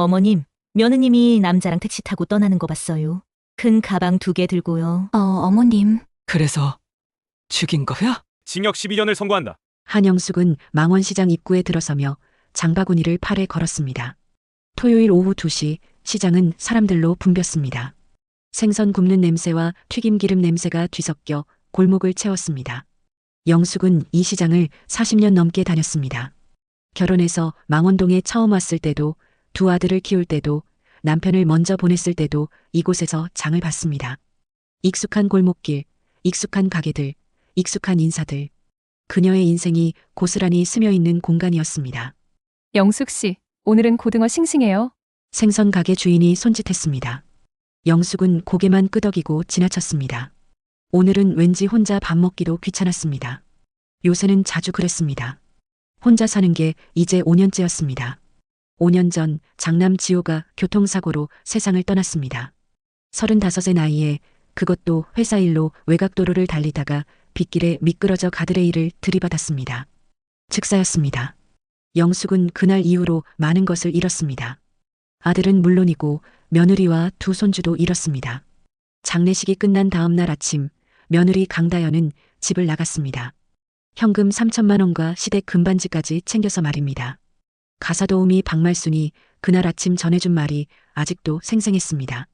어머님, 며느님이 남자랑 택시 타고 떠나는 거 봤어요. 큰 가방 2개 들고요. 어머님. 그래서 죽인 거야? 징역 12년을 선고한다. 한영숙은 망원시장 입구에 들어서며 장바구니를 팔에 걸었습니다. 토요일 오후 2시 시장은 사람들로 붐볐습니다. 생선 굽는 냄새와 튀김기름 냄새가 뒤섞여 골목을 채웠습니다. 영숙은 이 시장을 40년 넘게 다녔습니다. 결혼해서 망원동에 처음 왔을 때도, 2 아들을 키울 때도, 남편을 먼저 보냈을 때도 이곳에서 장을 봤습니다. 익숙한 골목길, 익숙한 가게들, 익숙한 인사들. 그녀의 인생이 고스란히 스며있는 공간이었습니다. 영숙 씨, 오늘은 고등어 싱싱해요. 생선 가게 주인이 손짓했습니다. 영숙은 고개만 끄덕이고 지나쳤습니다. 오늘은 왠지 혼자 밥 먹기도 귀찮았습니다. 요새는 자주 그랬습니다. 혼자 사는 게 이제 5년째였습니다. 5년 전 장남 지호가 교통사고로 세상을 떠났습니다. 35의 나이에 그것도 회사 일로 외곽도로를 달리다가 빗길에 미끄러져 가드레일을 들이받았습니다. 즉사였습니다. 영숙은 그날 이후로 많은 것을 잃었습니다. 아들은 물론이고 며느리와 2 손주도 잃었습니다. 장례식이 끝난 다음 날 아침 며느리 강다연은 집을 나갔습니다. 현금 3천만 원과 시댁 금반지까지 챙겨서 말입니다. 가사도우미 박말순이 그날 아침 전해준 말이 아직도 생생했습니다.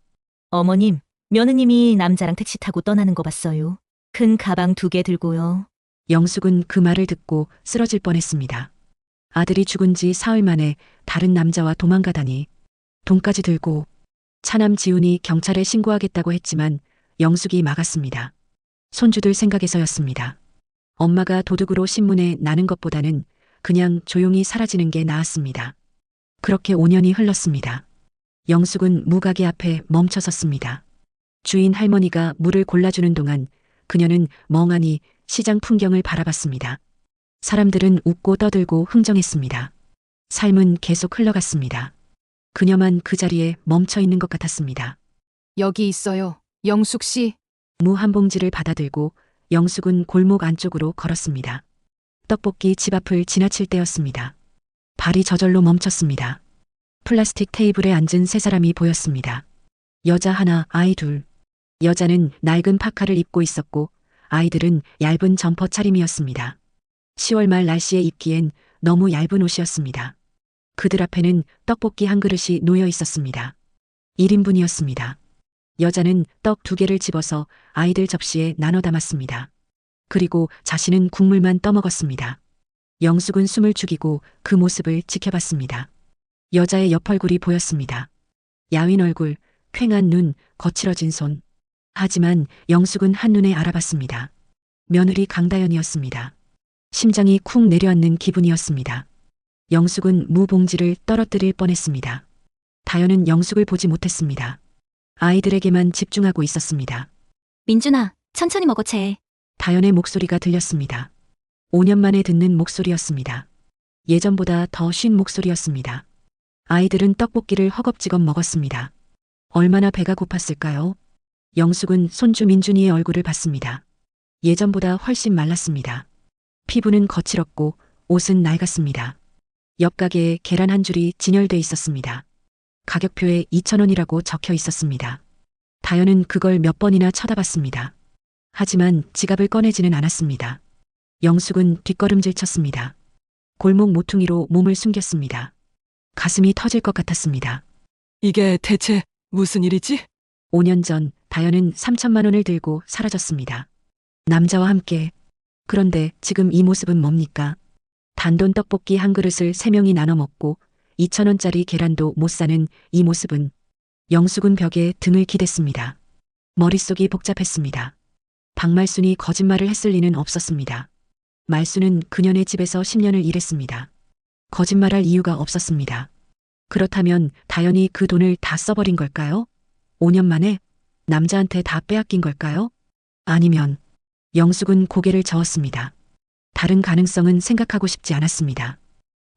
어머님, 며느님이 남자랑 택시 타고 떠나는 거 봤어요. 큰 가방 2개 들고요. 영숙은 그 말을 듣고 쓰러질 뻔했습니다. 아들이 죽은 지 사흘 만에 다른 남자와 도망가다니. 돈까지 들고. 차남 지훈이 경찰에 신고하겠다고 했지만 영숙이 막았습니다. 손주들 생각에서였습니다. 엄마가 도둑으로 신문에 나는 것보다는 그냥 조용히 사라지는 게 나았습니다. 그렇게 5년이 흘렀습니다. 영숙은 무가게 앞에 멈춰섰습니다. 주인 할머니가 물을 골라주는 동안 그녀는 멍하니 시장 풍경을 바라봤습니다. 사람들은 웃고 떠들고 흥정했습니다. 삶은 계속 흘러갔습니다. 그녀만 그 자리에 멈춰 있는 것 같았습니다. 여기 있어요. 영숙 씨. 무 한 봉지를 받아들고 영숙은 골목 안쪽으로 걸었습니다. 떡볶이 집 앞을 지나칠 때였습니다. 발이 저절로 멈췄습니다. 플라스틱 테이블에 앉은 3사람이 보였습니다. 여자 하나, 아이 2. 여자는 낡은 파카를 입고 있었고 아이들은 얇은 점퍼 차림이었습니다. 10월 말 날씨에 입기엔 너무 얇은 옷이었습니다. 그들 앞에는 떡볶이 한 그릇이 놓여 있었습니다. 1인분이었습니다. 여자는 떡 2개를 집어서 아이들 접시에 나눠 담았습니다. 그리고 자신은 국물만 떠먹었습니다. 영숙은 숨을 죽이고 그 모습을 지켜봤습니다. 여자의 옆얼굴이 보였습니다. 야윈 얼굴, 퀭한 눈, 거칠어진 손. 하지만 영숙은 한눈에 알아봤습니다. 며느리 강다연이었습니다. 심장이 쿵 내려앉는 기분이었습니다. 영숙은 무 봉지를 떨어뜨릴 뻔했습니다. 다연은 영숙을 보지 못했습니다. 아이들에게만 집중하고 있었습니다. 민준아, 천천히 먹어, 쟤. 다연의 목소리가 들렸습니다. 5년 만에 듣는 목소리였습니다. 예전보다 더 쉰 목소리였습니다. 아이들은 떡볶이를 허겁지겁 먹었습니다. 얼마나 배가 고팠을까요? 영숙은 손주 민준이의 얼굴을 봤습니다. 예전보다 훨씬 말랐습니다. 피부는 거칠었고 옷은 낡았습니다. 옆 가게에 계란 한 줄이 진열돼 있었습니다. 가격표에 2,000원이라고 적혀 있었습니다. 다연은 그걸 몇 번이나 쳐다봤습니다. 하지만 지갑을 꺼내지는 않았습니다. 영숙은 뒷걸음질 쳤습니다. 골목 모퉁이로 몸을 숨겼습니다. 가슴이 터질 것 같았습니다. 이게 대체 무슨 일이지? 5년 전 다연은 3천만 원을 들고 사라졌습니다. 남자와 함께. 그런데 지금 이 모습은 뭡니까? 단돈 떡볶이 한 그릇을 3명이 나눠 먹고 2,000원짜리 계란도 못 사는 이 모습은. 영숙은 벽에 등을 기댔습니다. 머릿속이 복잡했습니다. 박말순이 거짓말을 했을 리는 없었습니다. 말순은 그녀네 집에서 10년을 일했습니다. 거짓말할 이유가 없었습니다. 그렇다면 다연이 그 돈을 다 써버린 걸까요? 5년 만에 남자한테 다 빼앗긴 걸까요? 아니면. 영숙은 고개를 저었습니다. 다른 가능성은 생각하고 싶지 않았습니다.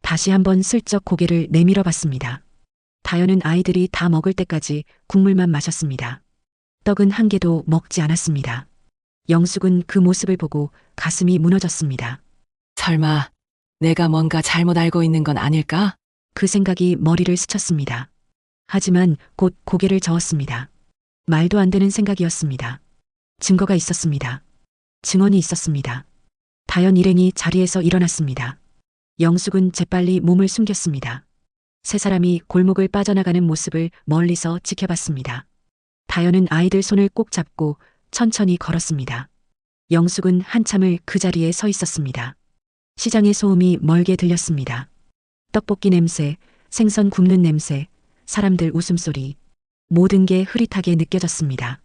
다시 한번 슬쩍 고개를 내밀어 봤습니다. 다연은 아이들이 다 먹을 때까지 국물만 마셨습니다. 떡은 한 개도 먹지 않았습니다. 영숙은 그 모습을 보고 가슴이 무너졌습니다. 설마 내가 뭔가 잘못 알고 있는 건 아닐까? 그 생각이 머리를 스쳤습니다. 하지만 곧 고개를 저었습니다. 말도 안 되는 생각이었습니다. 증거가 있었습니다. 증언이 있었습니다. 다연 일행이 자리에서 일어났습니다. 영숙은 재빨리 몸을 숨겼습니다. 세 사람이 골목을 빠져나가는 모습을 멀리서 지켜봤습니다. 다연은 아이들 손을 꼭 잡고 천천히 걸었습니다. 영숙은 한참을 그 자리에 서 있었습니다. 시장의 소음이 멀게 들렸습니다. 떡볶이 냄새, 생선 굽는 냄새, 사람들 웃음소리, 모든 게 흐릿하게 느껴졌습니다.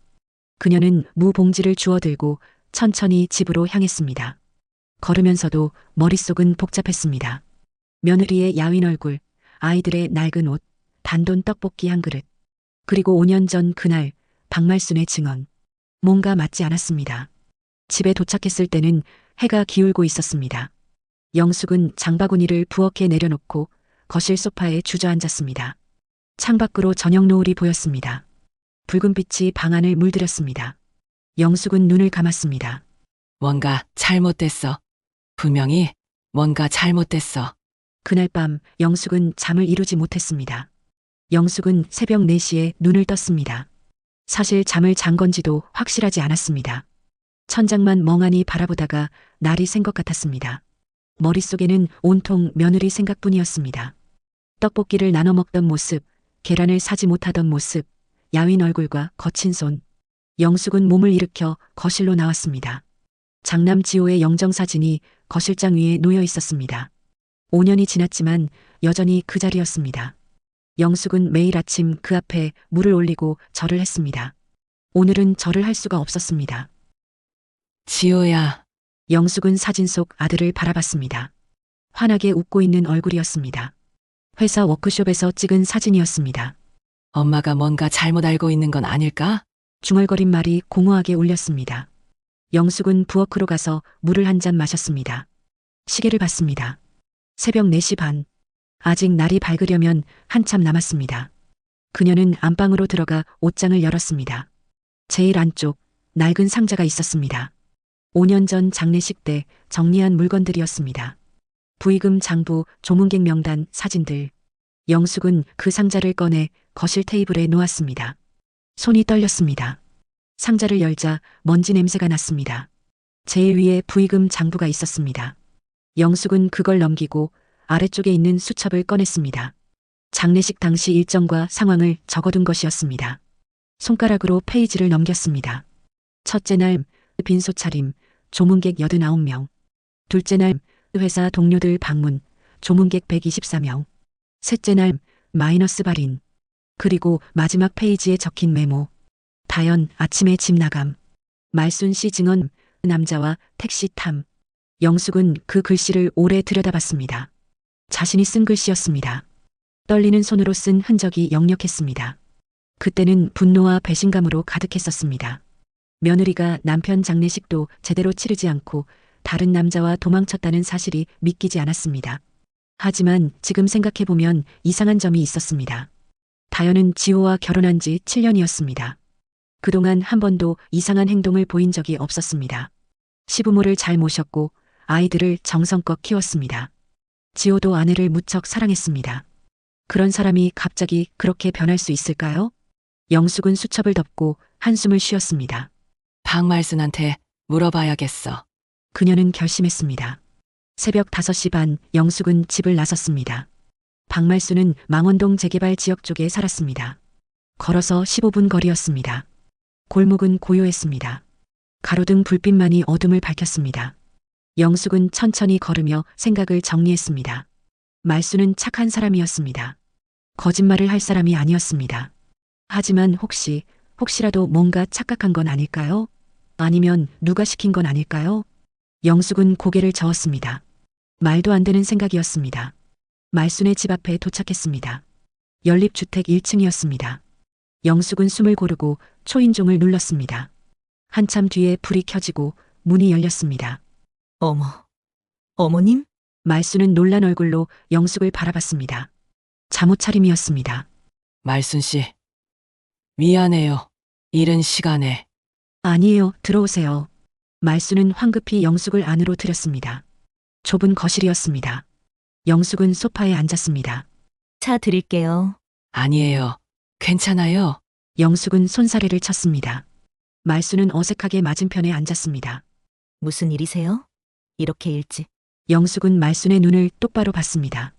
그녀는 무봉지를 주워들고 천천히 집으로 향했습니다. 걸으면서도 머릿속은 복잡했습니다. 며느리의 야윈 얼굴, 아이들의 낡은 옷, 단돈 떡볶이 한 그릇, 그리고 5년 전 그날 박말순의 증언. 뭔가 맞지 않았습니다. 집에 도착했을 때는 해가 기울고 있었습니다. 영숙은 장바구니를 부엌에 내려놓고 거실 소파에 주저앉았습니다. 창밖으로 저녁 노을이 보였습니다. 붉은 빛이 방 안을 물들였습니다. 영숙은 눈을 감았습니다. 뭔가 잘못됐어. 분명히 뭔가 잘못됐어. 그날 밤 영숙은 잠을 이루지 못했습니다. 영숙은 새벽 4시에 눈을 떴습니다. 사실 잠을 잔 건지도 확실하지 않았습니다. 천장만 멍하니 바라보다가 날이 샌 것 같았습니다. 머릿속에는 온통 며느리 생각뿐이었습니다. 떡볶이를 나눠 먹던 모습, 계란을 사지 못하던 모습, 야윈 얼굴과 거친 손. 영숙은 몸을 일으켜 거실로 나왔습니다. 장남 지호의 영정사진이 거실장 위에 놓여 있었습니다. 5년이 지났지만 여전히 그 자리였습니다. 영숙은 매일 아침 그 앞에 물을 올리고 절을 했습니다. 오늘은 절을 할 수가 없었습니다. 지호야, 영숙은 사진 속 아들을 바라봤습니다. 환하게 웃고 있는 얼굴이었습니다. 회사 워크숍에서 찍은 사진이었습니다. 엄마가 뭔가 잘못 알고 있는 건 아닐까? 중얼거린 말이 공허하게 울렸습니다. 영숙은 부엌으로 가서 물을 한 잔 마셨습니다. 시계를 봤습니다. 새벽 4시 반. 아직 날이 밝으려면 한참 남았습니다. 그녀는 안방으로 들어가 옷장을 열었습니다. 제일 안쪽 낡은 상자가 있었습니다. 5년 전 장례식 때 정리한 물건들이었습니다. 부의금 장부, 조문객 명단, 사진들. 영숙은 그 상자를 꺼내 거실 테이블에 놓았습니다. 손이 떨렸습니다. 상자를 열자 먼지 냄새가 났습니다. 제일 위에 부의금 장부가 있었습니다. 영숙은 그걸 넘기고 아래쪽에 있는 수첩을 꺼냈습니다. 장례식 당시 일정과 상황을 적어둔 것이었습니다. 손가락으로 페이지를 넘겼습니다. 첫째 날 빈소 차림, 조문객 89명. 둘째 날 회사 동료들 방문, 조문객 124명. 셋째 날 마이너스 발인. 그리고 마지막 페이지에 적힌 메모. 다연 아침에 집 나감. 말순 씨 증언, 남자와 택시 탐. 영숙은 그 글씨를 오래 들여다봤습니다. 자신이 쓴 글씨였습니다. 떨리는 손으로 쓴 흔적이 역력했습니다. 그때는 분노와 배신감으로 가득했었습니다. 며느리가 남편 장례식도 제대로 치르지 않고 다른 남자와 도망쳤다는 사실이 믿기지 않았습니다. 하지만 지금 생각해보면 이상한 점이 있었습니다. 다연은 지호와 결혼한 지 7년이었습니다. 그동안 한 번도 이상한 행동을 보인 적이 없었습니다. 시부모를 잘 모셨고 아이들을 정성껏 키웠습니다. 지호도 아내를 무척 사랑했습니다. 그런 사람이 갑자기 그렇게 변할 수 있을까요? 영숙은 수첩을 덮고 한숨을 쉬었습니다. 박말순한테 물어봐야겠어. 그녀는 결심했습니다. 새벽 5시 반 영숙은 집을 나섰습니다. 박말순은 망원동 재개발 지역 쪽에 살았습니다. 걸어서 15분 거리였습니다. 골목은 고요했습니다. 가로등 불빛만이 어둠을 밝혔습니다. 영숙은 천천히 걸으며 생각을 정리했습니다. 말순은 착한 사람이었습니다. 거짓말을 할 사람이 아니었습니다. 하지만 혹시라도 뭔가 착각한 건 아닐까요? 아니면 누가 시킨 건 아닐까요? 영숙은 고개를 저었습니다. 말도 안 되는 생각이었습니다. 말순의 집 앞에 도착했습니다. 연립주택 1층이었습니다. 영숙은 숨을 고르고 초인종을 눌렀습니다. 한참 뒤에 불이 켜지고 문이 열렸습니다. 어머, 어머님? 말순은 놀란 얼굴로 영숙을 바라봤습니다. 잠옷 차림이었습니다. 말순 씨, 미안해요. 이른 시간에. 아니에요, 들어오세요. 말순은 황급히 영숙을 안으로 들였습니다. 좁은 거실이었습니다. 영숙은 소파에 앉았습니다. 차 드릴게요. 아니에요. 괜찮아요. 영숙은 손사래를 쳤습니다. 말수는 어색하게 맞은편에 앉았습니다. 무슨 일이세요? 이렇게 일찍. 영숙은 말순의 눈을 똑바로 봤습니다.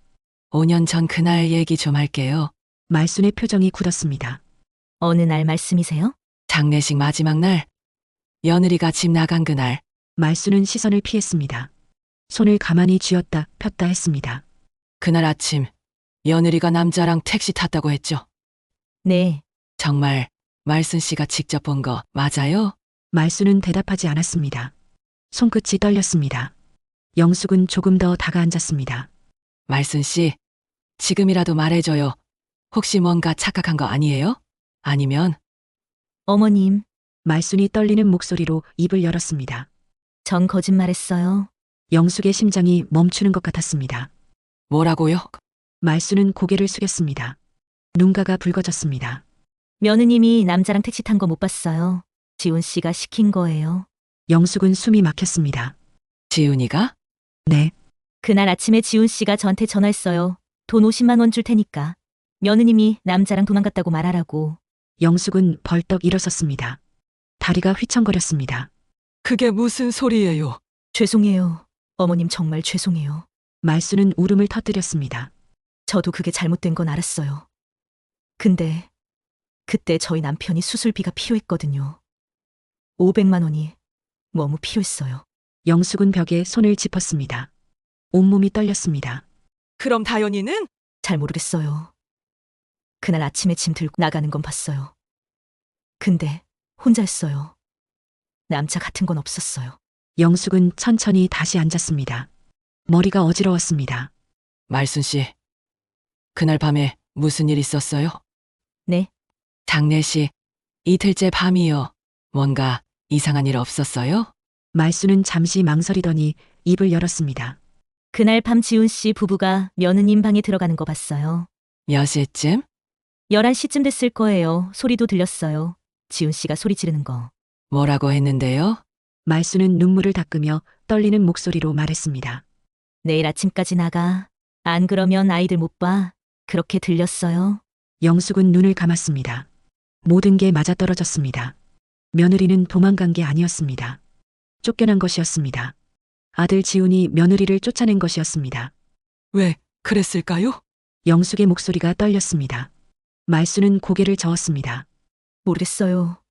5년 전 그날 얘기 좀 할게요. 말순의 표정이 굳었습니다. 어느 날 말씀이세요? 장례식 마지막 날, 며느리가 집 나간 그날, 말수는 시선을 피했습니다. 손을 가만히 쥐었다 폈다 했습니다. 그날 아침, 며느리가 남자랑 택시 탔다고 했죠. 네. 정말 말순 씨가 직접 본 거 맞아요? 말수는 대답하지 않았습니다. 손끝이 떨렸습니다. 영숙은 조금 더 다가앉았습니다. 말순 씨, 지금이라도 말해줘요. 혹시 뭔가 착각한 거 아니에요? 아니면 어머님, 말순이 떨리는 목소리로 입을 열었습니다. 전 거짓말했어요. 영숙의 심장이 멈추는 것 같았습니다. 뭐라고요? 말수는 고개를 숙였습니다. 눈가가 붉어졌습니다. 며느님이 남자랑 택시 탄 거 못 봤어요. 지훈 씨가 시킨 거예요. 영숙은 숨이 막혔습니다. 지훈이가? 네, 그날 아침에 지훈 씨가 저한테 전화했어요. 돈 50만 원 줄 테니까. 며느님이 남자랑 도망갔다고 말하라고. 영숙은 벌떡 일어섰습니다. 다리가 휘청거렸습니다. 그게 무슨 소리예요? 죄송해요. 어머님 정말 죄송해요. 말수는 울음을 터뜨렸습니다. 저도 그게 잘못된 건 알았어요. 근데 그때 저희 남편이 수술비가 필요했거든요. 500만 원이 너무 필요했어요. 영숙은 벽에 손을 짚었습니다. 온몸이 떨렸습니다. 그럼 다현이는? 잘 모르겠어요. 그날 아침에 짐 들고 나가는 건 봤어요. 근데 혼자였어요. 남자 같은 건 없었어요. 영숙은 천천히 다시 앉았습니다. 머리가 어지러웠습니다. 말순 씨, 그날 밤에 무슨 일 있었어요? 네, 장례식, 이틀째 밤이요. 뭔가 이상한 일 없었어요? 말수는 잠시 망설이더니 입을 열었습니다. 그날 밤 지훈 씨 부부가 며느님 방에 들어가는 거 봤어요. 몇 시쯤? 11시쯤 됐을 거예요. 소리도 들렸어요. 지훈 씨가 소리 지르는 거. 뭐라고 했는데요? 말수는 눈물을 닦으며 떨리는 목소리로 말했습니다. 내일 아침까지 나가. 안 그러면 아이들 못 봐. 그렇게 들렸어요. 영숙은 눈을 감았습니다. 모든 게 맞아떨어졌습니다. 며느리는 도망간 게 아니었습니다. 쫓겨난 것이었습니다. 아들 지훈이 며느리를 쫓아낸 것이었습니다. 왜 그랬을까요? 영숙의 목소리가 떨렸습니다. 말수는 고개를 저었습니다. 모르겠어요.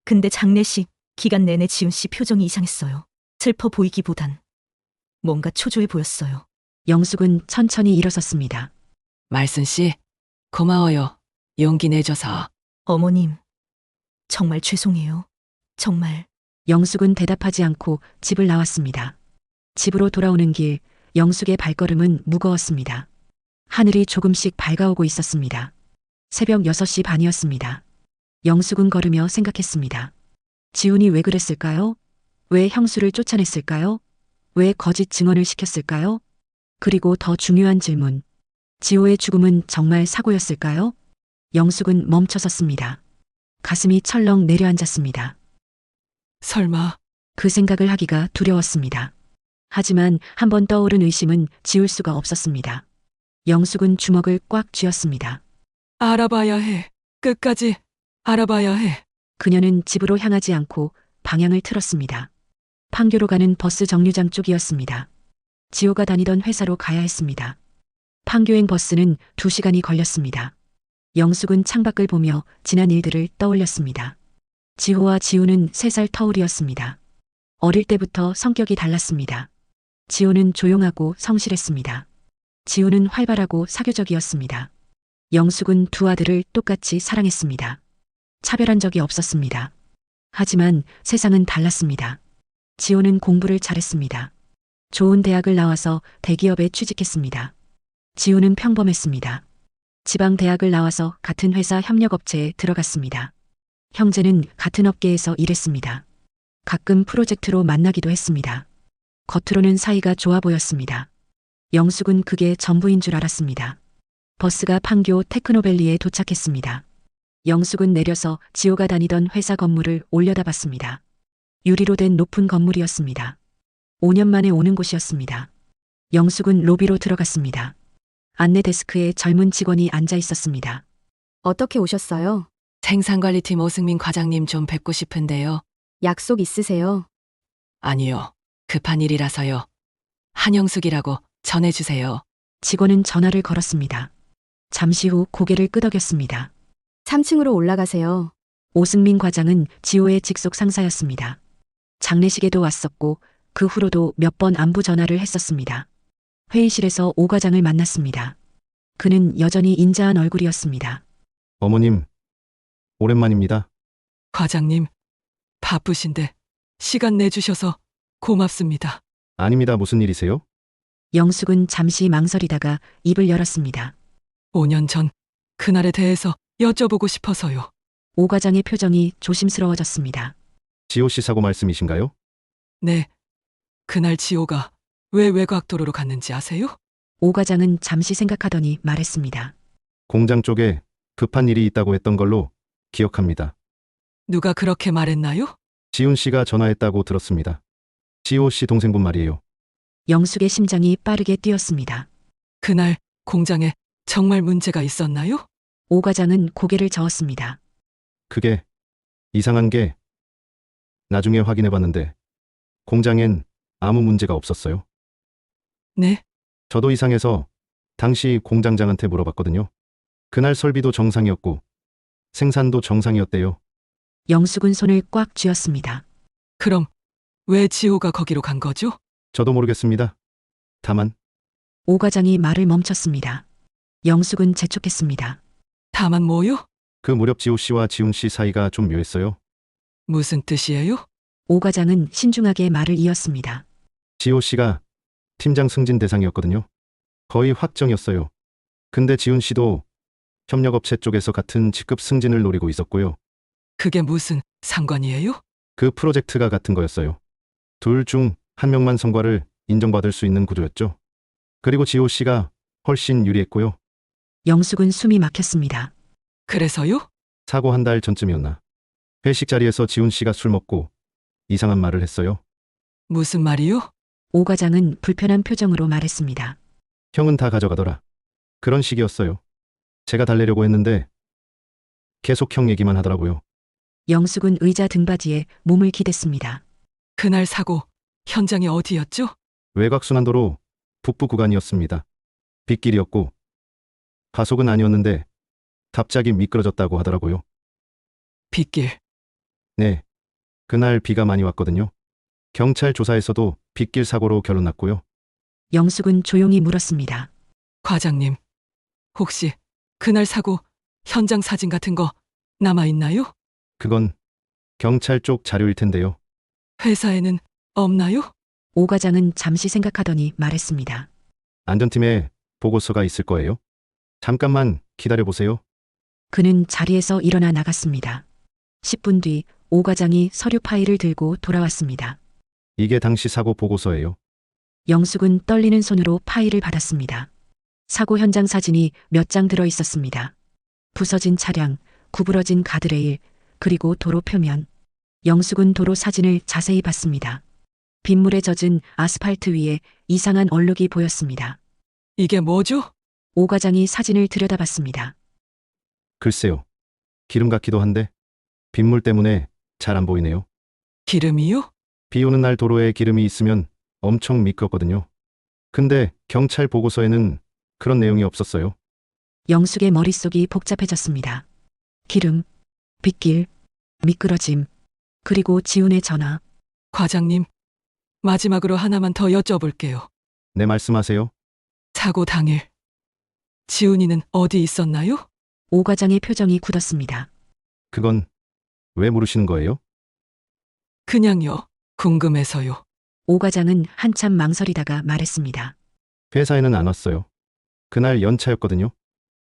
근데 장례식 기간 내내 지훈 씨 표정이 이상했어요. 슬퍼 보이기보단 뭔가 초조해 보였어요. 영숙은 천천히 일어섰습니다. 말순 씨, 고마워요. 용기 내줘서. 어머님, 정말 죄송해요. 정말. 영숙은 대답하지 않고 집을 나왔습니다. 집으로 돌아오는 길, 영숙의 발걸음은 무거웠습니다. 하늘이 조금씩 밝아오고 있었습니다. 새벽 6시 반이었습니다. 영숙은 걸으며 생각했습니다. 지훈이 왜 그랬을까요? 왜 형수를 쫓아냈을까요? 왜 거짓 증언을 시켰을까요? 그리고 더 중요한 질문. 지호의 죽음은 정말 사고였을까요? 영숙은 멈춰섰습니다. 가슴이 철렁 내려앉았습니다. 설마, 그 생각을 하기가 두려웠습니다. 하지만 한 번 떠오른 의심은 지울 수가 없었습니다. 영숙은 주먹을 꽉 쥐었습니다. 알아봐야 해. 끝까지 알아봐야 해. 그녀는 집으로 향하지 않고 방향을 틀었습니다. 판교로 가는 버스 정류장 쪽이었습니다. 지호가 다니던 회사로 가야 했습니다. 판교행 버스는 2시간이 걸렸습니다. 영숙은 창밖을 보며 지난 일들을 떠올렸습니다. 지호와 지우는 3살 터울이었습니다. 어릴 때부터 성격이 달랐습니다. 지호는 조용하고 성실했습니다. 지우는 활발하고 사교적이었습니다. 영숙은 두 아들을 똑같이 사랑했습니다. 차별한 적이 없었습니다. 하지만 세상은 달랐습니다. 지호는 공부를 잘했습니다. 좋은 대학을 나와서 대기업에 취직했습니다. 지우는 평범했습니다. 지방 대학을 나와서 같은 회사 협력업체에 들어갔습니다. 형제는 같은 업계에서 일했습니다. 가끔 프로젝트로 만나기도 했습니다. 겉으로는 사이가 좋아 보였습니다. 영숙은 그게 전부인 줄 알았습니다. 버스가 판교 테크노밸리에 도착했습니다. 영숙은 내려서 지호가 다니던 회사 건물을 올려다봤습니다. 유리로 된 높은 건물이었습니다. 5년 만에 오는 곳이었습니다. 영숙은 로비로 들어갔습니다. 안내 데스크에 젊은 직원이 앉아 있었습니다. 어떻게 오셨어요? 생산관리팀 오승민 과장님 좀 뵙고 싶은데요. 약속 있으세요? 아니요. 급한 일이라서요. 한영숙이라고 전해주세요. 직원은 전화를 걸었습니다. 잠시 후 고개를 끄덕였습니다. 3층으로 올라가세요. 오승민 과장은 지호의 직속 상사였습니다. 장례식에도 왔었고 그 후로도 몇 번 안부 전화를 했었습니다. 회의실에서 오 과장을 만났습니다. 그는 여전히 인자한 얼굴이었습니다. 어머님, 오랜만입니다. 과장님, 바쁘신데 시간 내주셔서 고맙습니다. 아닙니다. 무슨 일이세요? 영숙은 잠시 망설이다가 입을 열었습니다. 5년 전 그날에 대해서 여쭤보고 싶어서요. 오 과장의 표정이 조심스러워졌습니다. 지호 씨 사고 말씀이신가요? 네. 그날 지호가 왜 외곽도로로 갔는지 아세요? 오 과장은 잠시 생각하더니 말했습니다. 공장 쪽에 급한 일이 있다고 했던 걸로 기억합니다. 누가 그렇게 말했나요? 지훈 씨가 전화했다고 들었습니다. 지호 씨 동생분 말이에요. 영숙의 심장이 빠르게 뛰었습니다. 그날 공장에 정말 문제가 있었나요? 오 과장은 고개를 저었습니다. 그게 이상한 게 나중에 확인해 봤는데 공장엔 아무 문제가 없었어요. 네. 저도 이상해서 당시 공장장한테 물어봤거든요. 그날 설비도 정상이었고 생산도 정상이었대요. 영숙은 손을 꽉 쥐었습니다. 그럼 왜 지호가 거기로 간 거죠? 저도 모르겠습니다. 다만 오 과장이 말을 멈췄습니다. 영숙은 재촉했습니다. 다만 뭐요? 그 무렵 지호 씨와 지훈 씨 사이가 좀 묘했어요. 무슨 뜻이에요? 오 과장은 신중하게 말을 이었습니다. 지호 씨가 팀장 승진 대상이었거든요. 거의 확정이었어요. 근데 지훈 씨도 협력업체 쪽에서 같은 직급 승진을 노리고 있었고요. 그게 무슨 상관이에요? 그 프로젝트가 같은 거였어요. 둘 중 한 명만 성과를 인정받을 수 있는 구조였죠. 그리고 지호 씨가 훨씬 유리했고요. 영숙은 숨이 막혔습니다. 그래서요? 사고 한 달 전쯤이었나. 회식 자리에서 지훈 씨가 술 먹고 이상한 말을 했어요. 무슨 말이요? 오 과장은 불편한 표정으로 말했습니다. 형은 다 가져가더라. 그런 식이었어요. 제가 달래려고 했는데 계속 형 얘기만 하더라고요. 영숙은 의자 등받이에 몸을 기댔습니다. 그날 사고 현장이 어디였죠? 외곽순환도로 북부 구간이었습니다. 빗길이었고 과속은 아니었는데 갑자기 미끄러졌다고 하더라고요. 빗길. 네. 그날 비가 많이 왔거든요. 경찰 조사에서도 빗길 사고로 결론 났고요. 영숙은 조용히 물었습니다. 과장님, 혹시 그날 사고 현장 사진 같은 거 남아있나요? 그건 경찰 쪽 자료일 텐데요. 회사에는 없나요? 오 과장은 잠시 생각하더니 말했습니다. 안전팀에 보고서가 있을 거예요. 잠깐만 기다려보세요. 그는 자리에서 일어나 나갔습니다. 10분 뒤 오 과장이 서류 파일을 들고 돌아왔습니다. 이게 당시 사고 보고서예요. 영숙은 떨리는 손으로 파일을 받았습니다. 사고 현장 사진이 몇 장 들어 있었습니다. 부서진 차량, 구부러진 가드레일, 그리고 도로 표면. 영숙은 도로 사진을 자세히 봤습니다. 빗물에 젖은 아스팔트 위에 이상한 얼룩이 보였습니다. 이게 뭐죠? 오 과장이 사진을 들여다봤습니다. 글쎄요. 기름 같기도 한데 빗물 때문에 잘 안 보이네요. 기름이요? 비 오는 날 도로에 기름이 있으면 엄청 미끄럽거든요. 근데 경찰 보고서에는 그런 내용이 없었어요. 영숙의 머릿속이 복잡해졌습니다. 기름, 빗길, 미끄러짐, 그리고 지훈의 전화. 과장님, 마지막으로 하나만 더 여쭤볼게요. 네, 말씀하세요. 사고 당일 지훈이는 어디 있었나요? 오 과장의 표정이 굳었습니다. 그건 왜 물으시는 거예요? 그냥요. 궁금해서요. 오 과장은 한참 망설이다가 말했습니다. 회사에는 안 왔어요. 그날 연차였거든요.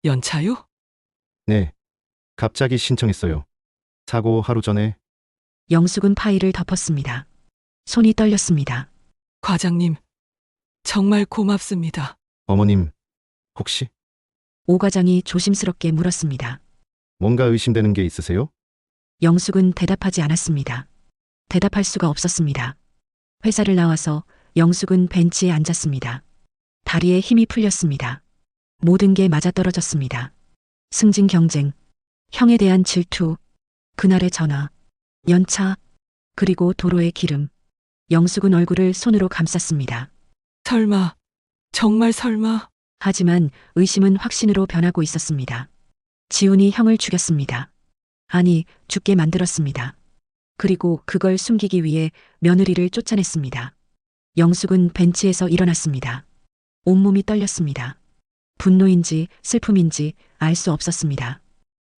연차요? 네. 갑자기 신청했어요. 사고 하루 전에. 영숙은 파일을 덮었습니다. 손이 떨렸습니다. 과장님, 정말 고맙습니다. 어머님, 혹시 오 과장이 조심스럽게 물었습니다. 뭔가 의심되는 게 있으세요? 영숙은 대답하지 않았습니다. 대답할 수가 없었습니다. 회사를 나와서 영숙은 벤치에 앉았습니다. 다리에 힘이 풀렸습니다. 모든 게 맞아떨어졌습니다. 승진 경쟁, 형에 대한 질투, 그날의 전화, 연차, 그리고 도로의 기름. 영숙은 얼굴을 손으로 감쌌습니다. 설마, 정말 설마. 하지만 의심은 확신으로 변하고 있었습니다. 지훈이 형을 죽였습니다. 아니, 죽게 만들었습니다. 그리고 그걸 숨기기 위해 며느리를 쫓아냈습니다. 영숙은 벤치에서 일어났습니다. 온몸이 떨렸습니다. 분노인지 슬픔인지 알 수 없었습니다.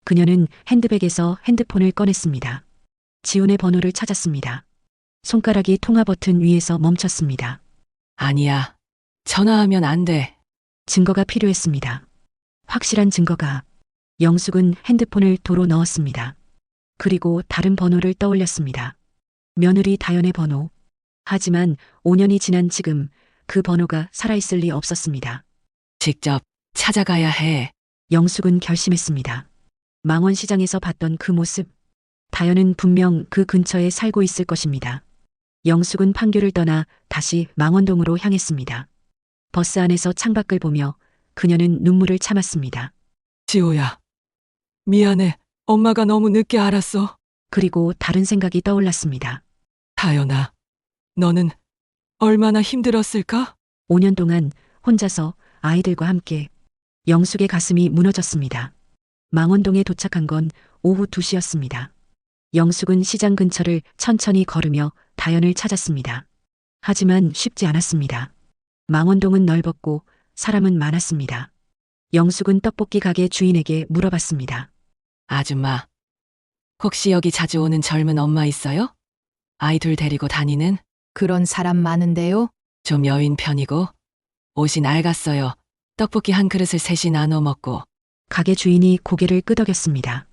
그녀는 핸드백에서 핸드폰을 꺼냈습니다. 지훈의 번호를 찾았습니다. 손가락이 통화 버튼 위에서 멈췄습니다. 아니야. 전화하면 안 돼. 증거가 필요했습니다. 확실한 증거가. 영숙은 핸드폰을 도로 넣었습니다. 그리고 다른 번호를 떠올렸습니다. 며느리 다연의 번호. 하지만 5년이 지난 지금 그 번호가 살아있을 리 없었습니다. 직접 찾아가야 해. 영숙은 결심했습니다. 망원시장에서 봤던 그 모습. 다연은 분명 그 근처에 살고 있을 것입니다. 영숙은 판교를 떠나 다시 망원동으로 향했습니다. 버스 안에서 창밖을 보며 그녀는 눈물을 참았습니다. 지호야. 미안해. 엄마가 너무 늦게 알았어. 그리고 다른 생각이 떠올랐습니다. 다연아. 너는 얼마나 힘들었을까? 5년 동안 혼자서 아이들과 함께. 영숙의 가슴이 무너졌습니다. 망원동에 도착한 건 오후 2시였습니다. 영숙은 시장 근처를 천천히 걸으며 다연을 찾았습니다. 하지만 쉽지 않았습니다. 망원동은 넓었고 사람은 많았습니다. 영숙은 떡볶이 가게 주인에게 물어봤습니다. 아줌마. 혹시 여기 자주 오는 젊은 엄마 있어요? 아이 둘 데리고 다니는? 그런 사람 많은데요? 좀 여인 편이고 옷이 낡았어요. 떡볶이 한 그릇을 셋이 나눠 먹고. 가게 주인이 고개를 끄덕였습니다.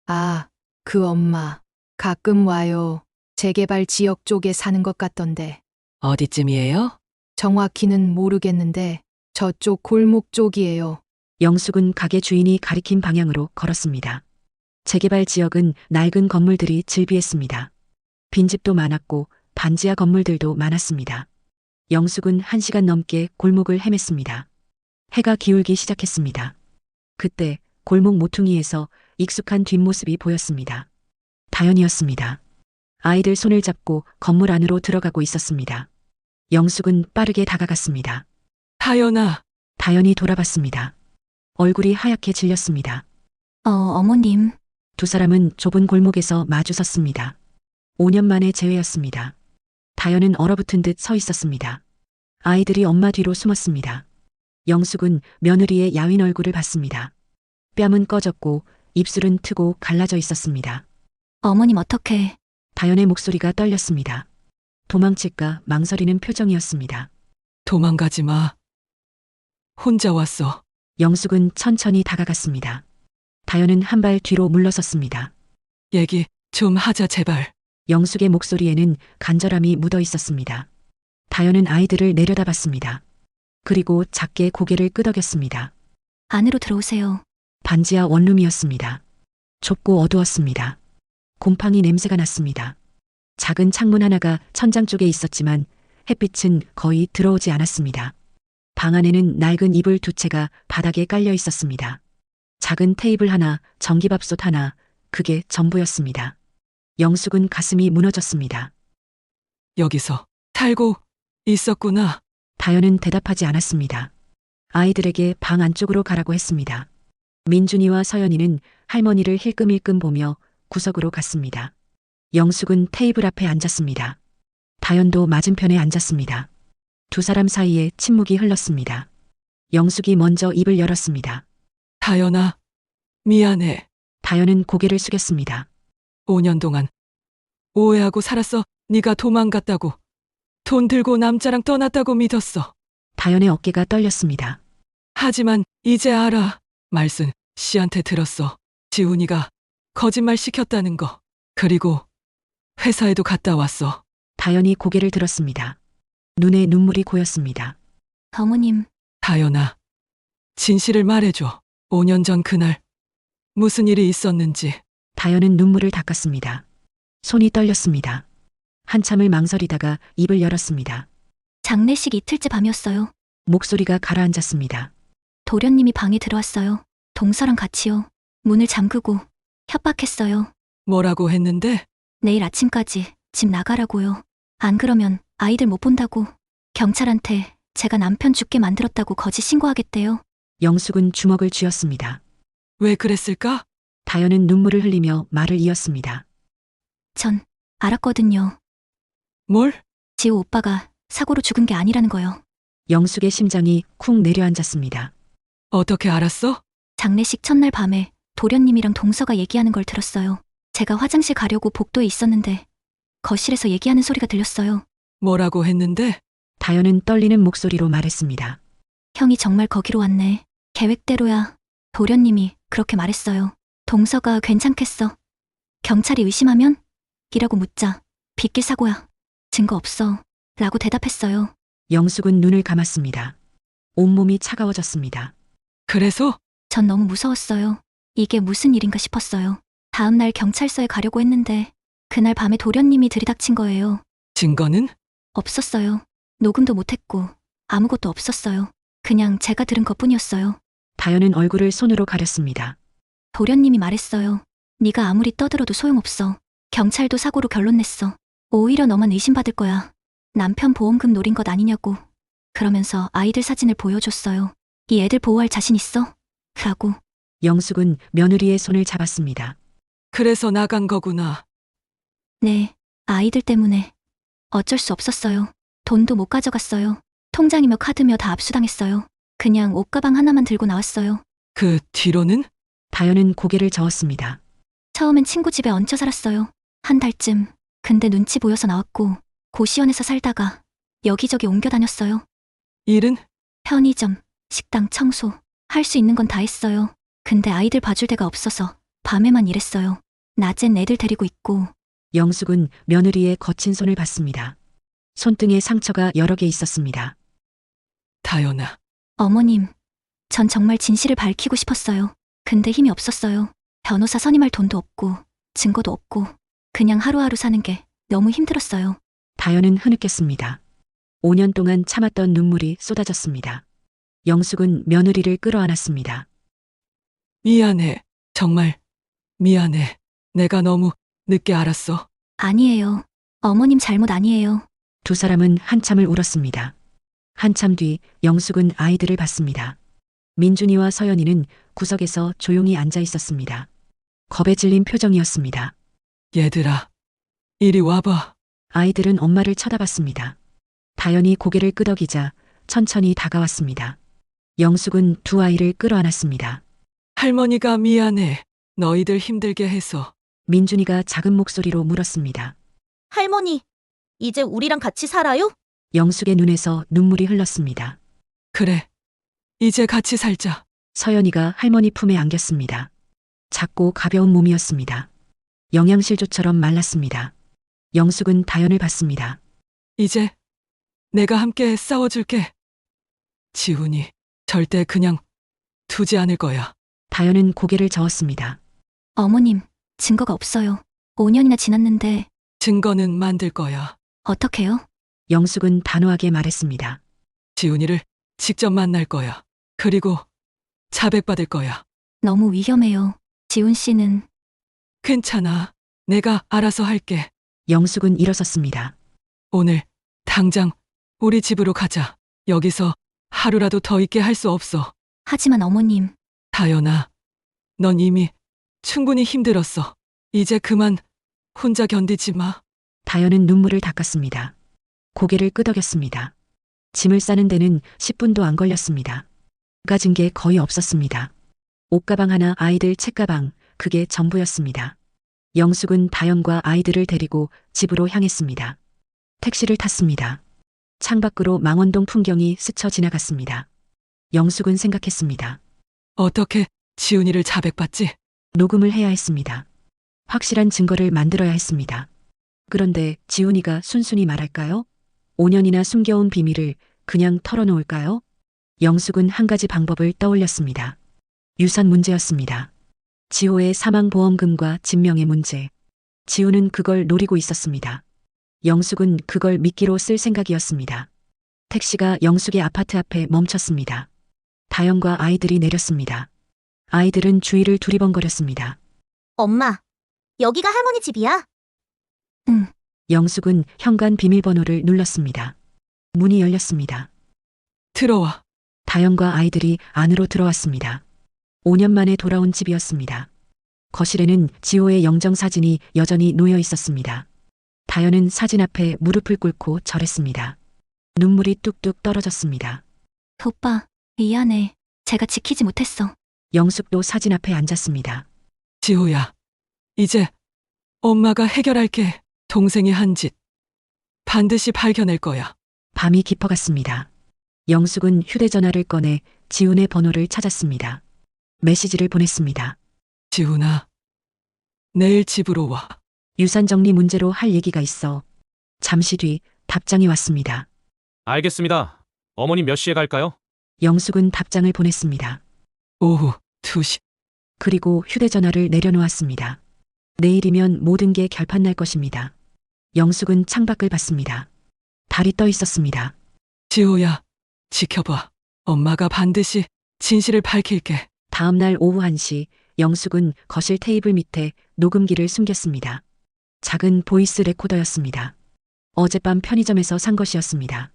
아, 그 엄마. 가끔 와요. 재개발 지역 쪽에 사는 것 같던데. 어디쯤이에요? 정확히는 모르겠는데 저쪽 골목 쪽이에요. 영숙은 가게 주인이 가리킨 방향으로 걸었습니다. 재개발 지역은 낡은 건물들이 즐비했습니다. 빈집도 많았고 반지하 건물들도 많았습니다. 영숙은 1시간 넘게 골목을 헤맸습니다. 해가 기울기 시작했습니다. 그때 골목 모퉁이에서 익숙한 뒷모습이 보였습니다. 다연이었습니다. 아이들 손을 잡고 건물 안으로 들어가고 있었습니다. 영숙은 빠르게 다가갔습니다. 다연아. 다연이 돌아봤습니다. 얼굴이 하얗게 질렸습니다. 어머님. 두 사람은 좁은 골목에서 마주섰습니다. 5년 만의 재회였습니다. 다연은 얼어붙은 듯 서 있었습니다. 아이들이 엄마 뒤로 숨었습니다. 영숙은 며느리의 야윈 얼굴을 봤습니다. 뺨은 꺼졌고 입술은 트고 갈라져 있었습니다. 어머님 어떡해. 다연의 목소리가 떨렸습니다. 도망칠까 망설이는 표정이었습니다. 도망가지 마. 혼자 왔어. 영숙은 천천히 다가갔습니다. 다연은 한 발 뒤로 물러섰습니다. 얘기 좀 하자 제발. 영숙의 목소리에는 간절함이 묻어 있었습니다. 다연은 아이들을 내려다봤습니다. 그리고 작게 고개를 끄덕였습니다. 안으로 들어오세요. 반지하 원룸이었습니다. 좁고 어두웠습니다. 곰팡이 냄새가 났습니다. 작은 창문 하나가 천장 쪽에 있었지만 햇빛은 거의 들어오지 않았습니다. 방 안에는 낡은 이불 2채가 바닥에 깔려 있었습니다. 작은 테이블 하나, 전기밥솥 하나, 그게 전부였습니다. 영숙은 가슴이 무너졌습니다. 여기서 살고 있었구나. 다연은 대답하지 않았습니다. 아이들에게 방 안쪽으로 가라고 했습니다. 민준이와 서연이는 할머니를 힐끔힐끔 보며 구석으로 갔습니다. 영숙은 테이블 앞에 앉았습니다. 다연도 맞은편에 앉았습니다. 두 사람 사이에 침묵이 흘렀습니다. 영숙이 먼저 입을 열었습니다. 다연아. 미안해. 다연은 고개를 숙였습니다. 5년 동안 오해하고 살았어. 네가 도망갔다고. 돈 들고 남자랑 떠났다고 믿었어. 다연의 어깨가 떨렸습니다. 하지만 이제 알아. 말순 씨한테 들었어. 지훈이가 거짓말 시켰다는 거. 그리고 회사에도 갔다 왔어. 다연이 고개를 들었습니다. 눈에 눈물이 고였습니다. 어머님. 다연아. 진실을 말해줘. 5년 전 그날 무슨 일이 있었는지. 다연은 눈물을 닦았습니다. 손이 떨렸습니다. 한참을 망설이다가 입을 열었습니다. 장례식 이틀째 밤이었어요. 목소리가 가라앉았습니다. 도련님이 방에 들어왔어요. 동서랑 같이요. 문을 잠그고 협박했어요. 뭐라고 했는데? 내일 아침까지 집 나가라고요. 안 그러면 아이들 못 본다고. 경찰한테 제가 남편 죽게 만들었다고 거짓 신고하겠대요. 영숙은 주먹을 쥐었습니다. 왜 그랬을까? 다현은 눈물을 흘리며 말을 이었습니다. 전 알았거든요. 뭘? 지호 오빠가 사고로 죽은 게 아니라는 거요. 영숙의 심장이 쿵 내려앉았습니다. 어떻게 알았어? 장례식 첫날 밤에 도련님이랑 동서가 얘기하는 걸 들었어요. 제가 화장실 가려고 복도에 있었는데 거실에서 얘기하는 소리가 들렸어요. 뭐라고 했는데? 다현은 떨리는 목소리로 말했습니다. 형이 정말 거기로 왔네. 계획대로야. 도련님이 그렇게 말했어요. 동서가 괜찮겠어. 경찰이 의심하면? 이라고 묻자. 빗길 사고야. 증거 없어. 라고 대답했어요. 영숙은 눈을 감았습니다. 온몸이 차가워졌습니다. 그래서? 전 너무 무서웠어요. 이게 무슨 일인가 싶었어요. 다음 날 경찰서에 가려고 했는데 그날 밤에 도련님이 들이닥친 거예요. 증거는? 없었어요. 녹음도 못했고 아무것도 없었어요. 그냥 제가 들은 것뿐이었어요. 다현은 얼굴을 손으로 가렸습니다. 도련님이 말했어요. 네가 아무리 떠들어도 소용없어. 경찰도 사고로 결론 냈어. 오히려 너만 의심받을 거야. 남편 보험금 노린 것 아니냐고. 그러면서 아이들 사진을 보여줬어요. 이 애들 보호할 자신 있어? 라고. 영숙은 며느리의 손을 잡았습니다. 그래서 나간 거구나. 네, 아이들 때문에. 어쩔 수 없었어요. 돈도 못 가져갔어요. 통장이며 카드며 다 압수당했어요. 그냥 옷가방 하나만 들고 나왔어요. 그 뒤로는? 다현은 고개를 저었습니다. 처음엔 친구 집에 얹혀 살았어요. 한 달쯤. 근데 눈치 보여서 나왔고 고시원에서 살다가 여기저기 옮겨 다녔어요. 일은? 편의점, 식당, 청소. 할 수 있는 건 다 했어요. 근데 아이들 봐줄 데가 없어서 밤에만 일했어요. 낮엔 애들 데리고 있고. 영숙은 며느리의 거친 손을 봤습니다. 손등에 상처가 여러 개 있었습니다. 다현아. 어머님, 전 정말 진실을 밝히고 싶었어요. 근데 힘이 없었어요. 변호사 선임할 돈도 없고 증거도 없고 그냥 하루하루 사는 게 너무 힘들었어요. 다현은 흐느꼈습니다. 5년 동안 참았던 눈물이 쏟아졌습니다. 영숙은 며느리를 끌어안았습니다. 미안해. 정말 미안해. 내가 너무 늦게 알았어. 아니에요. 어머님 잘못 아니에요. 두 사람은 한참을 울었습니다. 한참 뒤 영숙은 아이들을 봤습니다. 민준이와 서연이는 구석에서 조용히 앉아 있었습니다. 겁에 질린 표정이었습니다. 얘들아. 이리 와봐. 아이들은 엄마를 쳐다봤습니다. 다현이 고개를 끄덕이자 천천히 다가왔습니다. 영숙은 두 아이를 끌어안았습니다. 할머니가 미안해. 너희들 힘들게 해서. 민준이가 작은 목소리로 물었습니다. 할머니, 이제 우리랑 같이 살아요? 영숙의 눈에서 눈물이 흘렀습니다. 그래. 이제 같이 살자. 서연이가 할머니 품에 안겼습니다. 작고 가벼운 몸이었습니다. 영양실조처럼 말랐습니다. 영숙은 다현을 봤습니다. 이제 내가 함께 싸워줄게. 지훈이 절대 그냥 두지 않을 거야. 다현은 고개를 저었습니다. 어머님, 증거가 없어요. 5년이나 지났는데 증거는 만들 거야. 어떡해요? 영숙은 단호하게 말했습니다. 지훈이를 직접 만날 거야. 그리고 자백받을 거야. 너무 위험해요. 지훈 씨는 괜찮아. 내가 알아서 할게. 영숙은 일어섰습니다. 오늘 당장 우리 집으로 가자. 여기서 하루라도 더 있게 할 수 없어. 하지만 어머님, 다현아, 넌 이미 충분히 힘들었어. 이제 그만 혼자 견디지 마. 다현은 눈물을 닦았습니다. 고개를 끄덕였습니다. 짐을 싸는 데는 10분도 안 걸렸습니다. 가진 게 거의 없었습니다. 옷가방 하나, 아이들 책가방, 그게 전부였습니다. 영숙은 다현과 아이들을 데리고 집으로 향했습니다. 택시를 탔습니다. 창밖으로 망원동 풍경이 스쳐 지나갔습니다. 영숙은 생각했습니다. 어떻게 지훈이를 자백받지? 녹음을 해야 했습니다. 확실한 증거를 만들어야 했습니다. 그런데 지훈이가 순순히 말할까요? 5년이나 숨겨온 비밀을 그냥 털어놓을까요? 영숙은 한 가지 방법을 떠올렸습니다. 유산 문제였습니다. 지호의 사망보험금과 진명의 문제. 지훈은 그걸 노리고 있었습니다. 영숙은 그걸 미끼로 쓸 생각이었습니다. 택시가 영숙의 아파트 앞에 멈췄습니다. 다현과 아이들이 내렸습니다. 아이들은 주위를 두리번거렸습니다. 엄마, 여기가 할머니 집이야? 응. 영숙은 현관 비밀번호를 눌렀습니다. 문이 열렸습니다. 들어와. 다영과 아이들이 안으로 들어왔습니다. 5년 만에 돌아온 집이었습니다. 거실에는 지호의 영정사진이 여전히 놓여 있었습니다. 다영은 사진 앞에 무릎을 꿇고 절했습니다. 눈물이 뚝뚝 떨어졌습니다. 오빠, 미안해. 제가 지키지 못했어. 영숙도 사진 앞에 앉았습니다. 지호야. 이제 엄마가 해결할게. 동생이 한 짓. 반드시 발견할 거야. 밤이 깊어갔습니다. 영숙은 휴대전화를 꺼내 지훈의 번호를 찾았습니다. 메시지를 보냈습니다. 지훈아. 내일 집으로 와. 유산 정리 문제로 할 얘기가 있어. 잠시 뒤 답장이 왔습니다. 알겠습니다. 어머니 몇 시에 갈까요? 영숙은 답장을 보냈습니다. 오후 2시. 그리고 휴대전화를 내려놓았습니다. 내일이면 모든 게 결판날 것입니다. 영숙은 창밖을 봤습니다. 달이 떠 있었습니다. 지호야. 지켜봐. 엄마가 반드시 진실을 밝힐게. 다음 날 오후 1시 영숙은 거실 테이블 밑에 녹음기를 숨겼습니다. 작은 보이스 레코더였습니다. 어젯밤 편의점에서 산 것이었습니다.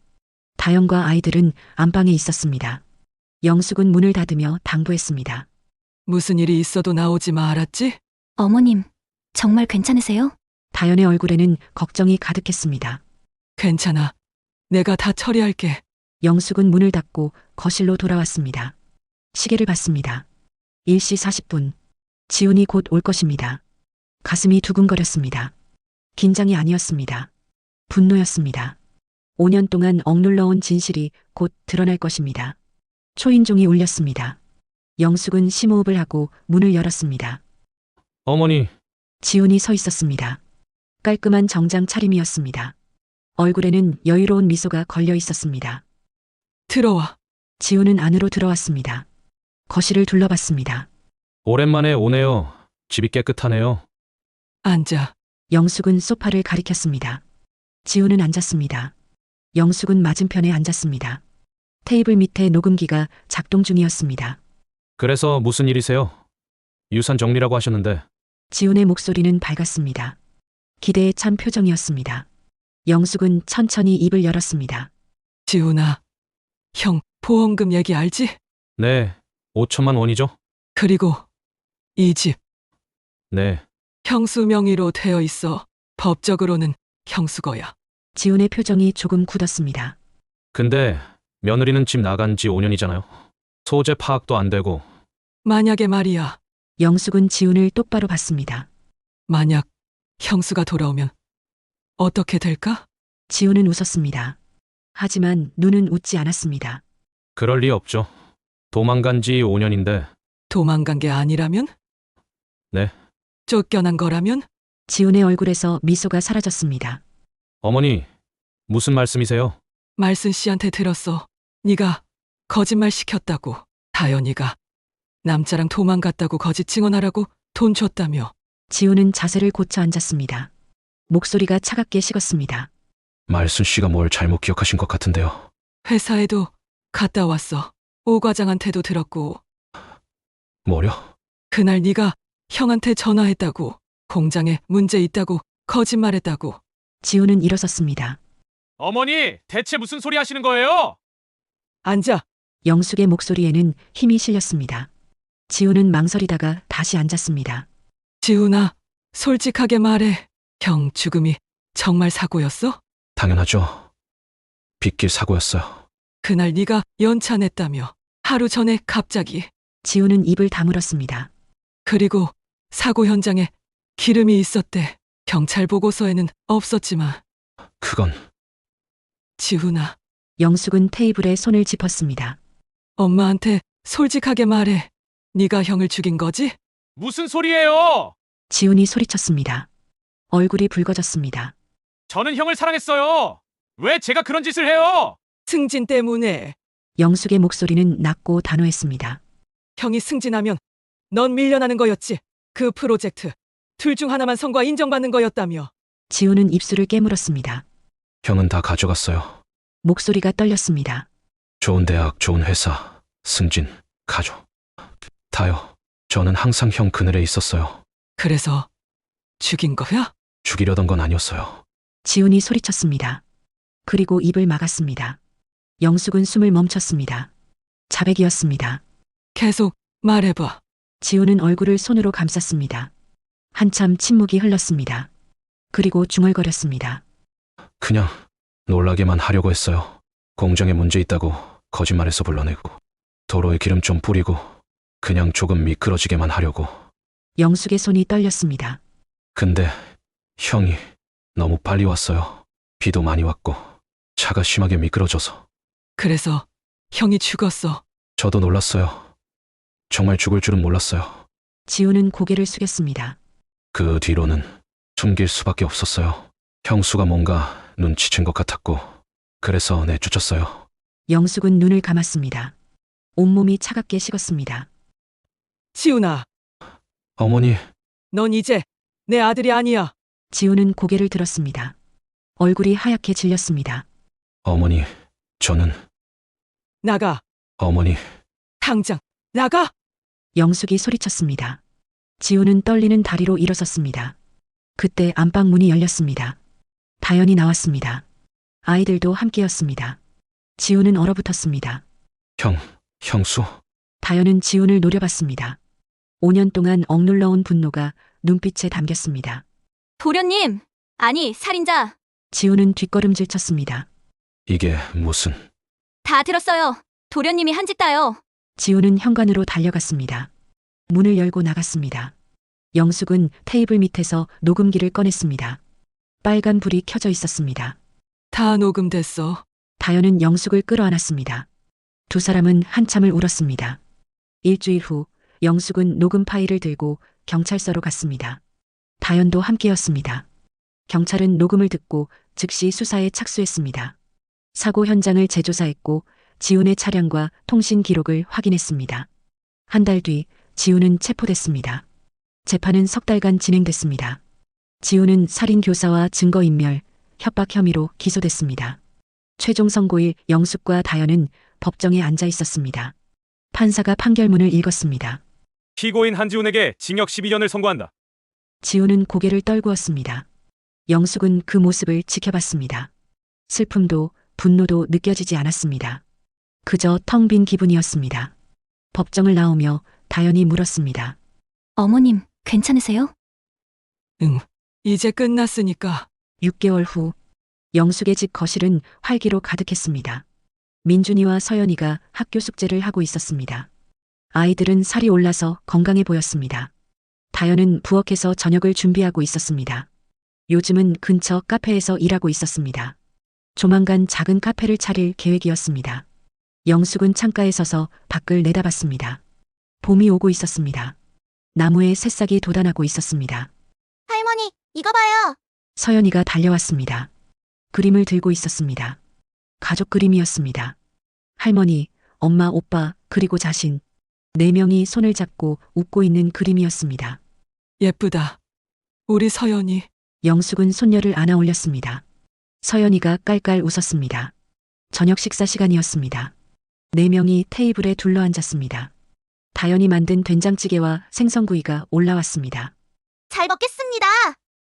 다영과 아이들은 안방에 있었습니다. 영숙은 문을 닫으며 당부했습니다. 무슨 일이 있어도 나오지 마, 알았지? 어머님, 정말 괜찮으세요? 다연의 얼굴에는 걱정이 가득했습니다. 괜찮아. 내가 다 처리할게. 영숙은 문을 닫고 거실로 돌아왔습니다. 시계를 봤습니다. 1시 40분. 지훈이 곧 올 것입니다. 가슴이 두근거렸습니다. 긴장이 아니었습니다. 분노였습니다. 5년 동안 억눌러온 진실이 곧 드러날 것입니다. 초인종이 울렸습니다. 영숙은 심호흡을 하고 문을 열었습니다. 어머니, 지훈이 서 있었습니다. 깔끔한 정장 차림이었습니다. 얼굴에는 여유로운 미소가 걸려 있었습니다. 들어와. 지훈은 안으로 들어왔습니다. 거실을 둘러봤습니다. 오랜만에 오네요. 집이 깨끗하네요. 앉아. 영숙은 소파를 가리켰습니다. 지훈은 앉았습니다. 영숙은 맞은편에 앉았습니다. 테이블 밑에 녹음기가 작동 중이었습니다. 그래서 무슨 일이세요? 유산 정리라고 하셨는데. 지훈의 목소리는 밝았습니다. 기대에 찬 표정이었습니다. 영숙은 천천히 입을 열었습니다. 지훈아. 형, 보험금 얘기 알지? 네, 5천만 원이죠? 그리고 이 집 네, 형수 명의로 되어 있어. 법적으로는 형수 거야. 지훈의 표정이 조금 굳었습니다. 근데 며느리는 집 나간 지 5년이잖아요. 소재 파악도 안 되고. 만약에 말이야. 영숙은 지훈을 똑바로 봤습니다. 만약 형수가 돌아오면 어떻게 될까? 지훈은 웃었습니다. 하지만 눈은 웃지 않았습니다. 그럴 리 없죠. 도망간 지 5년인데. 도망간 게 아니라면? 네. 쫓겨난 거라면? 지훈의 얼굴에서 미소가 사라졌습니다. 어머니, 무슨 말씀이세요? 말순 씨한테 들었어. 네가 거짓말 시켰다고. 다연이가 남자랑 도망갔다고 거짓 증언하라고 돈 줬다며. 지훈은 자세를 고쳐 앉았습니다. 목소리가 차갑게 식었습니다. 말순 씨가 뭘 잘못 기억하신 것 같은데요. 회사에도 갔다 왔어. 오 과장한테도 들었고. 뭐려? 그날 네가 형한테 전화했다고. 공장에 문제 있다고 거짓말했다고. 지훈은 일어섰습니다. 어머니, 대체 무슨 소리 하시는 거예요? 앉아. 영숙의 목소리에는 힘이 실렸습니다. 지훈은 망설이다가 다시 앉았습니다. 지훈아, 솔직하게 말해. 형 죽음이 정말 사고였어? 당연하죠. 빗길 사고였어요. 그날 네가 연찬했다며. 하루 전에 갑자기. 지훈은 입을 다물었습니다. 그리고 사고 현장에 기름이 있었대. 경찰 보고서에는 없었지만. 그건 지훈아, 영숙은 테이블에 손을 짚었습니다. 엄마한테 솔직하게 말해. 네가 형을 죽인 거지? 무슨 소리예요? 지훈이 소리쳤습니다. 얼굴이 붉어졌습니다. 저는 형을 사랑했어요. 왜 제가 그런 짓을 해요? 승진 때문에. 영숙의 목소리는 낮고 단호했습니다. 형이 승진하면 넌 밀려나는 거였지. 그 프로젝트. 둘 중 하나만 성과 인정받는 거였다며. 지훈은 입술을 깨물었습니다. 형은 다 가져갔어요. 목소리가 떨렸습니다. 좋은 대학, 좋은 회사, 승진, 가족. 다요. 저는 항상 형 그늘에 있었어요. 그래서 죽인 거야? 죽이려던 건 아니었어요. 지훈이 소리쳤습니다. 그리고 입을 막았습니다. 영숙은 숨을 멈췄습니다. 자백이었습니다. 계속 말해봐. 지훈은 얼굴을 손으로 감쌌습니다. 한참 침묵이 흘렀습니다. 그리고 중얼거렸습니다. 그냥 놀라게만 하려고 했어요. 공장에 문제 있다고 거짓말해서 불러내고 도로에 기름 좀 뿌리고 그냥 조금 미끄러지게만 하려고. 영숙의 손이 떨렸습니다. 근데 형이 너무 빨리 왔어요. 비도 많이 왔고 차가 심하게 미끄러져서. 그래서 형이 죽었어. 저도 놀랐어요. 정말 죽을 줄은 몰랐어요. 지훈은 고개를 숙였습니다. 그 뒤로는 숨길 수밖에 없었어요. 형수가 뭔가 눈치챈 것 같았고 그래서 내쫓았어요. 영숙은 눈을 감았습니다. 온몸이 차갑게 식었습니다. 지훈아, 어머니, 넌 이제 내 아들이 아니야. 지훈은 고개를 들었습니다. 얼굴이 하얗게 질렸습니다. 어머니, 저는 나가. 어머니, 당장 나가. 영숙이 소리쳤습니다. 지훈은 떨리는 다리로 일어섰습니다. 그때 안방 문이 열렸습니다. 다연이 나왔습니다. 아이들도 함께였습니다. 지훈은 얼어붙었습니다. 형수. 다연은 지훈을 노려봤습니다. 5년 동안 억눌러온 분노가 눈빛에 담겼습니다. 도련님! 아니, 살인자! 지훈은 뒷걸음질 쳤습니다. 이게 무슨... 다 들었어요. 도련님이 한 짓 다요. 지훈은 현관으로 달려갔습니다. 문을 열고 나갔습니다. 영숙은 테이블 밑에서 녹음기를 꺼냈습니다. 빨간 불이 켜져 있었습니다. 다 녹음됐어. 다연은 영숙을 끌어안았습니다. 두 사람은 한참을 울었습니다. 일주일 후 영숙은 녹음 파일을 들고 경찰서로 갔습니다. 다연도 함께였습니다. 경찰은 녹음을 듣고 즉시 수사에 착수했습니다. 사고 현장을 재조사했고 지훈의 차량과 통신 기록을 확인했습니다. 한 달 뒤 지훈은 체포됐습니다. 재판은 석 달간 진행됐습니다. 지훈은 살인 교사와 증거인멸, 협박 혐의로 기소됐습니다. 최종 선고일 영숙과 다연은 법정에 앉아 있었습니다. 판사가 판결문을 읽었습니다. 피고인 한지훈에게 징역 12년을 선고한다. 지훈은 고개를 떨구었습니다. 영숙은 그 모습을 지켜봤습니다. 슬픔도 분노도 느껴지지 않았습니다. 그저 텅 빈 기분이었습니다. 법정을 나오며 다연이 물었습니다. 어머님, 괜찮으세요? 응, 이제 끝났으니까. 6개월 후 영숙의 집 거실은 활기로 가득했습니다. 민준이와 서연이가 학교 숙제를 하고 있었습니다. 아이들은 살이 올라서 건강해 보였습니다. 다연은 부엌에서 저녁을 준비하고 있었습니다. 요즘은 근처 카페에서 일하고 있었습니다. 조만간 작은 카페를 차릴 계획이었습니다. 영숙은 창가에 서서 밖을 내다봤습니다. 봄이 오고 있었습니다. 나무에 새싹이 돋아나고 있었습니다. 할머니, 이거 봐요. 서연이가 달려왔습니다. 그림을 들고 있었습니다. 가족 그림이었습니다. 할머니, 엄마, 오빠, 그리고 자신. 4명이 손을 잡고 웃고 있는 그림이었습니다. 예쁘다. 우리 서연이. 영숙은 손녀를 안아 올렸습니다. 서연이가 깔깔 웃었습니다. 저녁 식사 시간이었습니다. 4명이 테이블에 둘러앉았습니다. 다연이 만든 된장찌개와 생선구이가 올라왔습니다. 잘 먹겠습니다.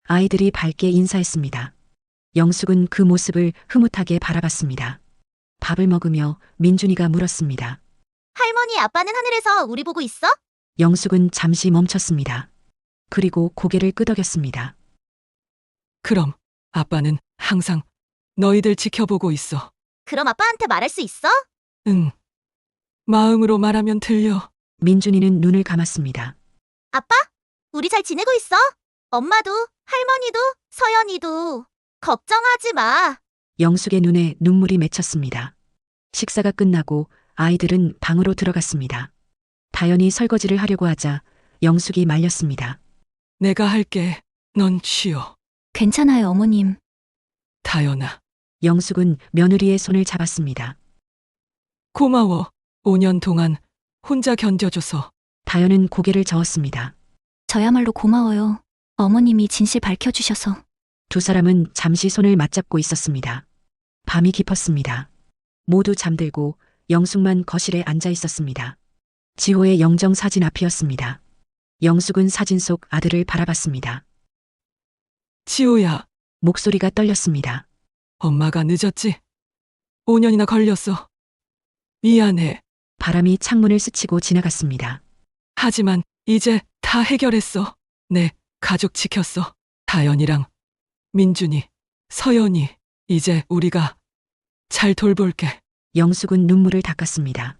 아이들이 밝게 인사했습니다. 영숙은 그 모습을 흐뭇하게 바라봤습니다. 밥을 먹으며 민준이가 물었습니다. 할머니, 아빠는 하늘에서 우리 보고 있어? 영숙은 잠시 멈췄습니다. 그리고 고개를 끄덕였습니다. 그럼 아빠는 항상 너희들 지켜보고 있어. 그럼 아빠한테 말할 수 있어? 응. 마음으로 말하면 들려. 민준이는 눈을 감았습니다. 아빠, 우리 잘 지내고 있어. 엄마도, 할머니도, 서연이도. 걱정하지 마. 영숙의 눈에 눈물이 맺혔습니다. 식사가 끝나고 아이들은 방으로 들어갔습니다. 다연이 설거지를 하려고 하자 영숙이 말렸습니다. 내가 할게. 넌 쉬어. 괜찮아요, 어머님. 다연아, 영숙은 며느리의 손을 잡았습니다. 고마워. 5년 동안 혼자 견뎌줘서. 다연은 고개를 저었습니다. 저야말로 고마워요. 어머님이 진실 밝혀주셔서. 두 사람은 잠시 손을 맞잡고 있었습니다. 밤이 깊었습니다. 모두 잠들고 영숙만 거실에 앉아 있었습니다. 지호의 영정 사진 앞이었습니다. 영숙은 사진 속 아들을 바라봤습니다. 지호야, 목소리가 떨렸습니다. 엄마가 늦었지? 5년이나 걸렸어. 미안해. 바람이 창문을 스치고 지나갔습니다. 하지만 이제 다 해결했어. 내 가족 지켰어. 다연이랑 민준이, 서연이. 이제 우리가 잘 돌볼게. 영숙은 눈물을 닦았습니다.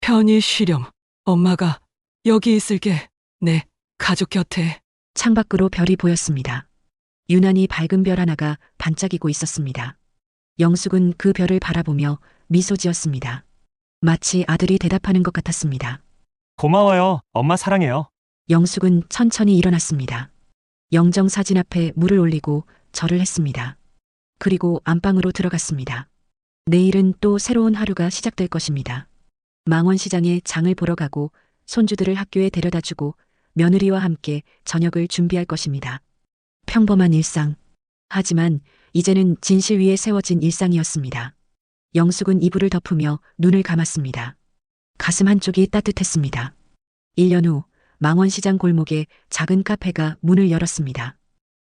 편히 쉬렴. 엄마가 여기 있을게. 내 가족 곁에. 창밖으로 별이 보였습니다. 유난히 밝은 별 하나가 반짝이고 있었습니다. 영숙은 그 별을 바라보며 미소 지었습니다. 마치 아들이 대답하는 것 같았습니다. 고마워요. 엄마 사랑해요. 영숙은 천천히 일어났습니다. 영정 사진 앞에 물을 올리고 절을 했습니다. 그리고 안방으로 들어갔습니다. 내일은 또 새로운 하루가 시작될 것입니다. 망원시장에 장을 보러 가고 손주들을 학교에 데려다 주고 며느리와 함께 저녁을 준비할 것입니다. 평범한 일상. 하지만 이제는 진실 위에 세워진 일상이었습니다. 영숙은 이불을 덮으며 눈을 감았습니다. 가슴 한쪽이 따뜻했습니다. 1년 후 망원시장 골목에 작은 카페가 문을 열었습니다.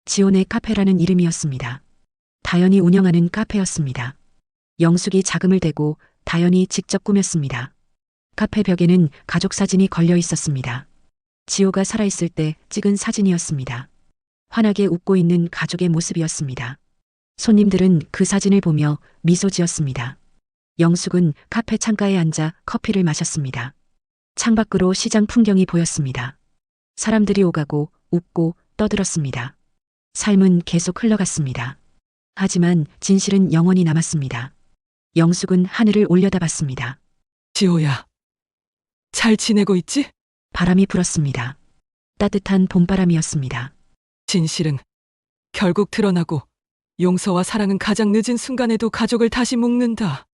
지온의 카페라는 이름이었습니다. 다연이 운영하는 카페였습니다. 영숙이 자금을 대고 다연이 직접 꾸몄습니다. 카페 벽에는 가족 사진이 걸려 있었습니다. 지호가 살아있을 때 찍은 사진이었습니다. 환하게 웃고 있는 가족의 모습이었습니다. 손님들은 그 사진을 보며 미소 지었습니다. 영숙은 카페 창가에 앉아 커피를 마셨습니다. 창밖으로 시장 풍경이 보였습니다. 사람들이 오가고 웃고 떠들었습니다. 삶은 계속 흘러갔습니다. 하지만 진실은 영원히 남았습니다. 영숙은 하늘을 올려다봤습니다. 지호야, 잘 지내고 있지? 바람이 불었습니다. 따뜻한 봄바람이었습니다. 진실은 결국 드러나고 용서와 사랑은 가장 늦은 순간에도 가족을 다시 묶는다.